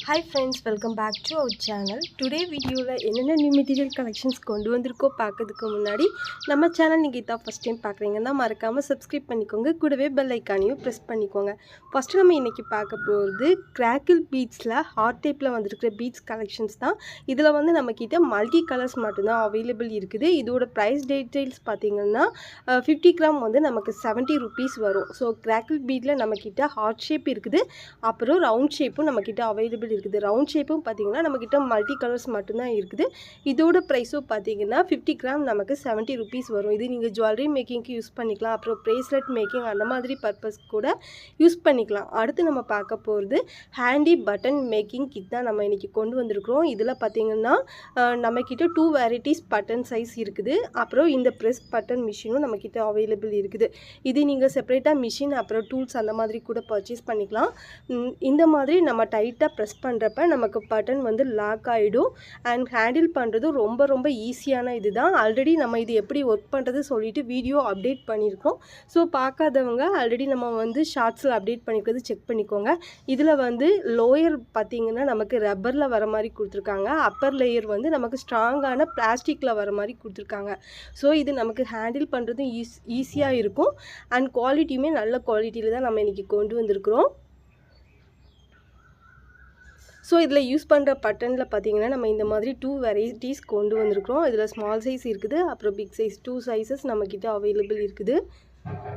Hi friends, welcome back to our channel. Today video la enna new material collections kondu vandirukko paakadukku munnadi நம்ம channel நீங்க இத first time பார்க்கறீங்கன்னா மறக்காம subscribe பண்ணிக்கோங்க கூடவே bell icon-ஐயும் press பண்ணிக்கோங்க. First நம்ம இன்னைக்கு பார்க்க போறது crackle beadsல heart typeல வந்திருக்கிற beads collections தான். இதுல வந்து நம்மகிட்ட multi colors மட்டும் தான் available இருக்குது. இதோட price details பாத்தீங்கன்னா 50 கிராம் வந்து நமக்கு 70 rupees வரும். So crackle beadல நம்மகிட்ட heart shape இருக்குது. அப்புறம் round shape-உம் நம்மகிட்ட available இருக்குது. ரவுண்ட் ஷேப்பும் பாத்தீங்கன்னா நம்மகிட்ட மல்டி கலர்ஸ் மட்டும் தான் இருக்குது. இதோட பிரைஸும் பாத்தீங்கன்னா 50 கிராம் நமக்கு 70 rupees வரும். இது நீங்க ஜுவல்லரி மேக்கிங்க்கு யூஸ் பண்ணிக்கலாம். அப்புறம் பிரேஸ்லெட் மேக்கிங் அந்த மாதிரி பர்பஸ் கூட யூஸ் பண்ணிக்கலாம். அடுத்து நம்ம பார்க்க போறது ஹேண்டி பட்டன் மேக்கிங் கிட் தான் நம்ம இன்னைக்கு கொண்டு வந்திருக்கோம். இதுல பாத்தீங்கன்னா நம்மகிட்ட 2 வெரைட்டிஸ் பட்டன் சைஸ் இருக்குது. அப்புறம் இந்த பிரஸ் பட்டன் மிஷினும் நம்மகிட்ட அவைலபிள் இருக்குது. இது நீங்க செப்பரேட்டா மிஷின் அப்புறம் டூல்ஸ் அந்த மாதிரி கூட பர்ச்சேஸ் பண்ணிக்கலாம். இந்த மாதிரி நம்ம டைட்டா பிரஸ் பண்றப்ப நமக்கு பட்டன் வந்து லாக் ஆயிடும் and ஹேண்டில் பண்றது ரொம்ப ஈஸியான இதுதான். ஆல்ரெடி நம்ம இது எப்படி வர்க் பண்றது சொல்லிட்டு வீடியோ அப்டேட் பண்ணிருக்கோம். சோ பார்க்காதவங்க ஆல்ரெடி நம்ம வந்து ஷார்ட்ஸ்ல அப்டேட் பண்ணிருக்கிறது செக் பண்ணிக்கோங்க. இதுல வந்து லோயர் பாத்தீங்கன்னா நமக்கு ரப்பர்ல வர மாதிரி கொடுத்திருக்காங்க. அப்பர் லேயர் வந்து நமக்கு ஸ்ட்ராங்கான பிளாஸ்டிக்ல வர மாதிரி கொடுத்திருக்காங்க. சோ இது நமக்கு ஹேண்டில் பண்றது ஈஸியா இருக்கும் and குவாலிட்டியுமே நல்ல குவாலிட்டில தான் நம்ம இன்னைக்கு கொண்டு வந்திருக்கோம். ஸோ இதில் யூஸ் பண்ணுற பட்டனில் பார்த்தீங்கன்னா நம்ம இந்த மாதிரி 2 வெரைட்டிஸ் கொண்டு வந்திருக்கிறோம். இதில் ஸ்மால் சைஸ் இருக்குது, அப்புறம் பிக் சைஸ் 2 சைஸஸ் நம்மக்கிட்ட அவைலபிள் இருக்குது.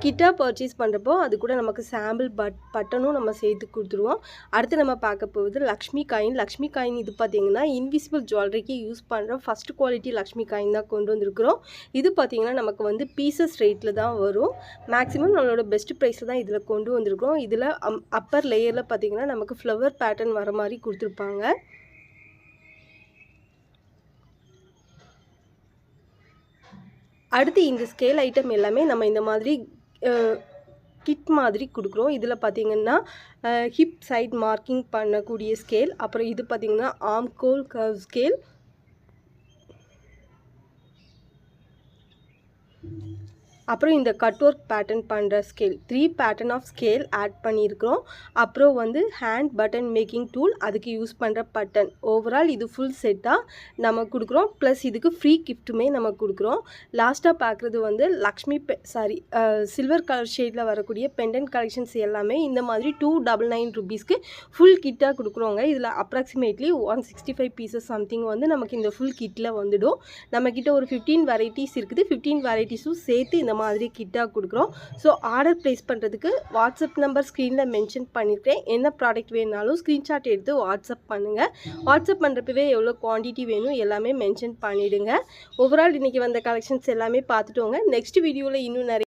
கிட்டா பர்ச்சேஸ் பண்ணுறப்போ அது கூட நமக்கு சாம்பிள் பட்டனும் நம்ம சேர்த்து கொடுத்துருவோம். அடுத்து நம்ம பார்க்க போகிறது லக்ஷ்மி காயின். லக்ஷ்மி காயின் இது பார்த்தீங்கன்னா இன்விசிபிள் ஜுவல்லரிக்கு யூஸ் பண்ணுற ஃபஸ்ட் குவாலிட்டி லக்ஷ்மி காயின் தான் கொண்டு வந்திருக்கிறோம். இது பார்த்தீங்கன்னா நமக்கு வந்து பீசஸ் ரேட்டில் தான் வரும். மேக்ஸிமம் நம்மளோட பெஸ்ட் ப்ரைஸில் தான் இதில் கொண்டு வந்திருக்கிறோம். இதில் அப்பர் லேயரில் பார்த்தீங்கன்னா நமக்கு ஃப்ளவர் பேட்டர்ன் வர மாதிரி கொடுத்துருப்பாங்க. அடுத்து இந்த ஸ்கேல் ஐட்டம் எல்லாமே நம்ம இந்த மாதிரி கிட் மாதிரி கொடுக்குறோம். இதில் பார்த்தீங்கன்னா ஹிப் சைட் மார்க்கிங் பண்ணக்கூடிய ஸ்கேல், அப்புறம் இது பார்த்தீங்கன்னா ஆர்ம் கோல் கர்வ் ஸ்கேல், அப்புறம் இந்த கட் ஒர்க் பேட்டர்ன் பண்ணுற scale 3 pattern of scale add பண்ணியிருக்கிறோம். அப்புறம் வந்து ஹேண்ட் பட்டன் மேக்கிங் டூல், அதுக்கு யூஸ் பண்ணுற பட்டன், ஓவரால் இது ஃபுல் செட்டாக நம்ம கொடுக்குறோம். ப்ளஸ் இதுக்கு ஃப்ரீ கிஃப்ட்டுமே நம்ம கொடுக்குறோம். லாஸ்ட்டாக பார்க்குறது வந்து சில்வர் கலர் ஷேடில் வரக்கூடிய பெண்டன்ட் கலெக்ஷன்ஸ் எல்லாமே இந்த மாதிரி 299 rupeesக்கு ஃபுல் கிட்டாக கொடுக்குறோங்க. இதில் அப்ராக்சிமேட்லி 165 பீசஸ் சம்திங் வந்து நமக்கு இந்த ஃபுல் கிட்டில் வந்துடும். நம்மக்கிட்ட ஒரு 15 வெரைட்டிஸ் இருக்குது. 15 வெரைட்டிஸும் சேர்த்து இந்த மாதிரி கிட்டாக கொடுக்குறோம். ஸோ ஆர்டர் ப்ளேஸ் பண்ணுறதுக்கு வாட்ஸ்அப் நம்பர் ஸ்க்ரீனில் மென்ஷன் பண்ணியிருக்கேன். என்ன ப்ராடக்ட் வேணுனாலும் ஸ்க்ரீன்ஷாட் எடுத்து வாட்ஸ்அப் பண்ணுங்கள். வாட்ஸ்அப் பண்ணுறப்பவே எவ்வளோ குவான்டிட்டி வேணும் எல்லாமே மென்ஷன் பண்ணிவிடுங்க. ஓவரால் இன்றைக்கி வந்த கலெக்ஷன்ஸ் எல்லாமே பார்த்துட்டோங்க. நெக்ஸ்ட் வீடியோவில் இன்னும் நிறைய